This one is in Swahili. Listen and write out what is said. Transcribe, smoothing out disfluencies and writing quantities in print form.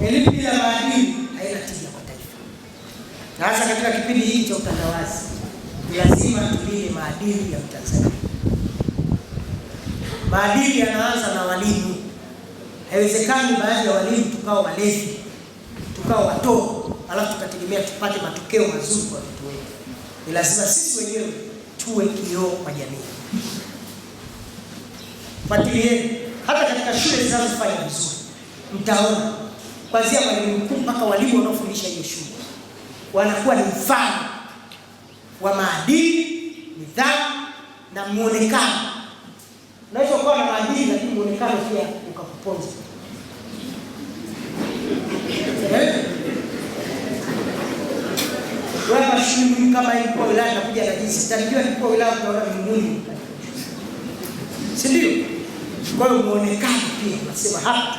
Elimu bila maadili haina tija kwa taifa. Na hasa katika kipindi hiki cha utandawazi, lazima tulinde maadili ya Mtanzania. Maadili yanaanza na walimu. Haiwezekani baadhi ya walimu tukao walevi, tukao watoto, alafu tukategemea tupate matokeo mazuri kwa watoto wetu. Ni lazima sisi wenyewe tuwe kioo kwa jamii. Fuatilieni hata katika shule zinazofanya vizuri, mtaona kuanzia mwalimu mkuu mpaka walimu wanaofundisha hiyo shule wanakuwa ni mfano wa maadili, nidhamu na muonekano. Unaweza kuwa na maadili lakini muonekano pia ukakuponza. Wewe shule kama hii kwa wilaya inakuja na jinsi tarijua kwa wilaya tunaona mbinguni. Si ndio? Kwa hiyo muonekano pia nasema hapa